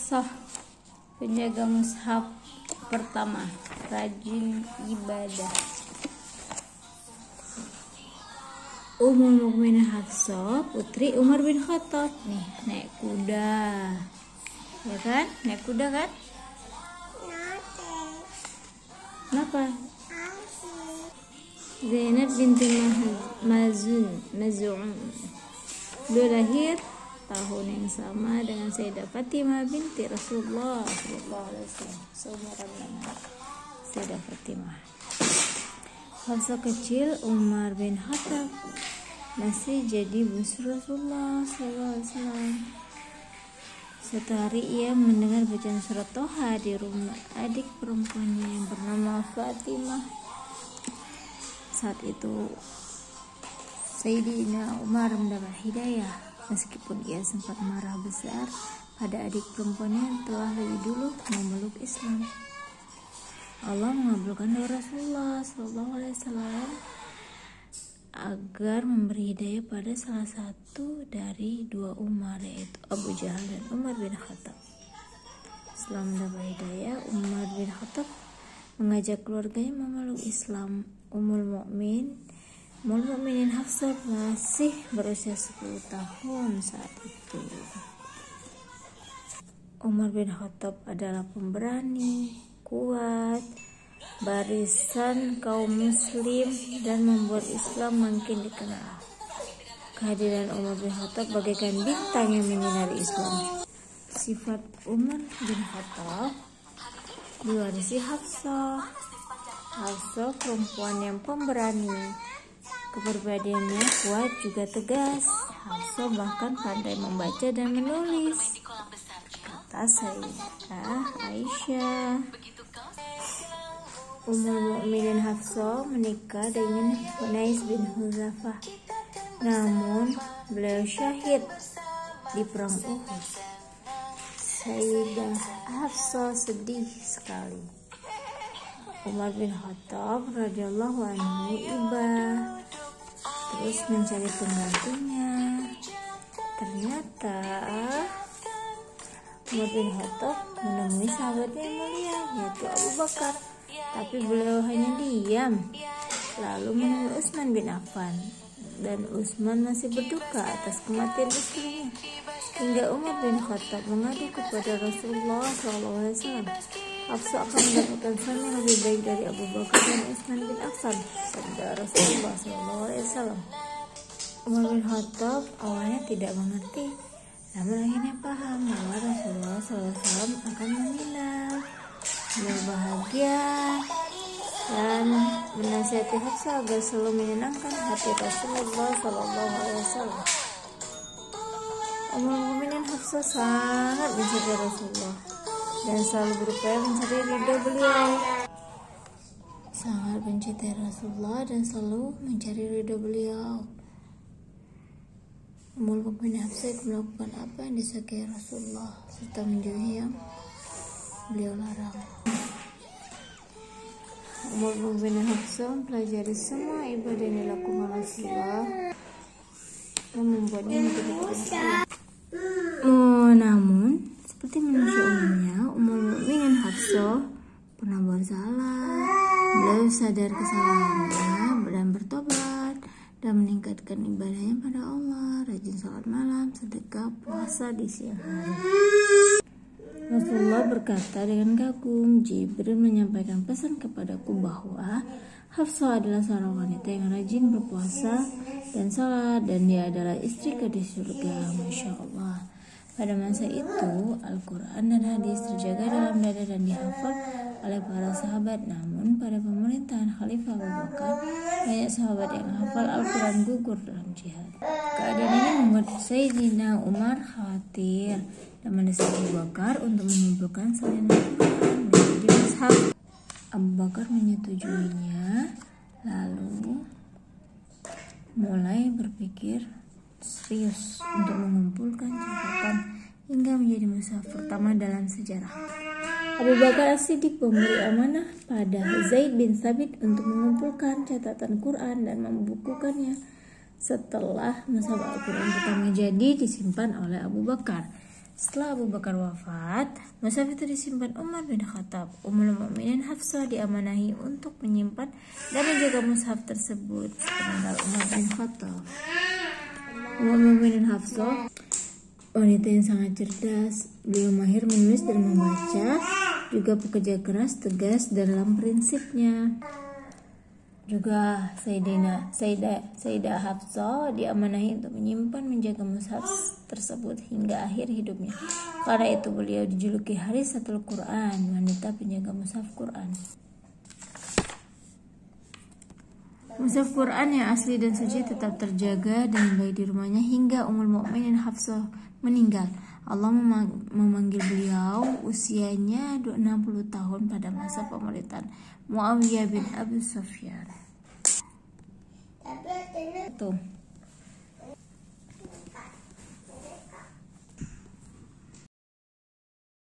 Hafsah, penjaga mushaf pertama, rajin ibadah. Ummul Mukminin Hafsah, putri Umar bin Khattab. Nih, naik kuda. Ya kan? Naik kuda kan? Kenapa? Zainab binti Mazun. Beliau lahir tahun yang sama dengan Sayyidah Fatimah binti Rasulullah sallallahu alaihi wasallam, seumuran dengan Sayyidah Fatimah. Hafsah kecil Umar bin Khattab masih jadi busur Rasulullah sallallahu alaihi wasallam. Suatu hari ia mendengar bacaan surat Toha di rumah adik perempuannya yang bernama Fatimah. Saat itu Sayyidina Umar mendapat hidayah, meskipun ia sempat marah besar pada adik perempuannya yang telah lebih dulu memeluk Islam. Allah mengabulkan doa Rasulullah SAW agar memberi hidayah pada salah satu dari dua Umar, yaitu Abu Jahal dan Umar bin Khattab. Setelah mendapat hidayah, Umar bin Khattab mengajak keluarganya memeluk Islam. Ummul Mukminin Hafsah masih berusia 10 tahun saat itu. Umar bin Khattab adalah pemberani, kuat, barisan kaum muslim, dan membuat Islam makin dikenal. Kehadiran Umar bin Khattab bagaikan bintang yang menyinari Islam. Sifat Umar bin Khattab diwarisi Hafsah. Hafsah perempuan yang pemberani, kepribadiannya kuat juga tegas. Hafsah bahkan pandai membaca dan menulis, kata Sayyidah Aisyah. Ummul Mukminin Hafsah menikah dengan Hunais bin Huzaifah, namun beliau syahid di perang Uhud. Sayyidah Hafsah sedih sekali. Umar bin Khattab radhiyallahu anhu iba terus mencari penggantinya. Ternyata Umar bin Khattab menemui sahabatnya yang mulia, yaitu Abu Bakar, tapi beliau hanya diam. Lalu menemui Utsman bin Affan, dan Utsman masih berduka atas kematian istrinya. Hingga Umar bin Khattab mengadu kepada Rasulullah SAW, Hafsah akan mendapatkan suami yang lebih baik dari Abu Bakar dan Utsman bin Affan, sabda Rasulullah SAW. Umar bin Khattab awalnya tidak mengerti, namun akhirnya paham bahwa Rasulullah SAW akan meninggal. Beliau bahagia dan menasihati Hafsah agar selalu menyenangkan hati Rasulullah SAW. Ummul Mukminin Hafsah sangat mencintai Rasulullah dan selalu berupaya mencari ridho beliau. Sangat mencintai Rasulullah dan selalu mencari ridho beliau. Ummul Mukminin Hafsah melakukan apa yang disukai Rasulullah serta menjauhi yang beliau larang. Ummul Mukminin Hafsah mempelajari semua ibadah yang dilakukan Rasulullah dan membuatnya menjadi kebiasaan. Namun seperti manusia umumnya, Ummul Mukminin Hafsah pernah bersalah. Beliau sadar kesalahannya dan bertobat dan meningkatkan ibadahnya pada Allah, rajin salat malam, sedekah, puasa di siang hari. Rasulullah berkata dengan kagum, Jibril menyampaikan pesan kepadaku bahwa Hafsah adalah seorang wanita yang rajin berpuasa dan salat, dan dia adalah istri gadis surga. Masya Allah. Pada masa itu, Al-Quran dan hadis terjaga dalam dada dan dihafal oleh para sahabat. Namun pada pemerintahan Khalifah Abu Bakar, banyak sahabat yang hafal Al-Quran gugur dalam jihad. Keadaan ini membuat Sayyidina Umar khawatir dan mendesak Abu Bakar untuk mengumpulkan salinan Al-Quran menjadi mushaf. Abu Bakar menyetujuinya, lalu mulai berpikir serius untuk mengumpulkan catatan hingga menjadi mushaf pertama dalam sejarah. Abu Bakar As-Siddiq memberi amanah pada Zaid bin Thabit untuk mengumpulkan catatan Quran dan membukukannya. Setelah mushaf Al-Quran pertama jadi disimpan oleh Abu Bakar, Setelah Abu Bakar wafat, mushaf itu disimpan Umar bin Khattab. Ummul Mukminin Hafsah diamanahi untuk menyimpan dan menjaga mushaf tersebut sepeninggal Umar bin Khattab. Ummul Mukminin Hafsah wanita yang sangat cerdas. Beliau mahir menulis dan membaca, juga pekerja keras, tegas dalam prinsipnya. Juga Sayyidah Hafsah diamanahi untuk menyimpan menjaga mushaf tersebut hingga akhir hidupnya. Karena itu beliau dijuluki Harisatul Quran, wanita penjaga mushaf Quran. Mushaf Quran yang asli dan suci tetap terjaga dengan baik di rumahnya hingga Ummul Mukminin Hafsah meninggal. Allah memanggil beliau usianya 60 tahun pada masa pemerintahan Muawiyah bin Abi Sufyan. Tuh.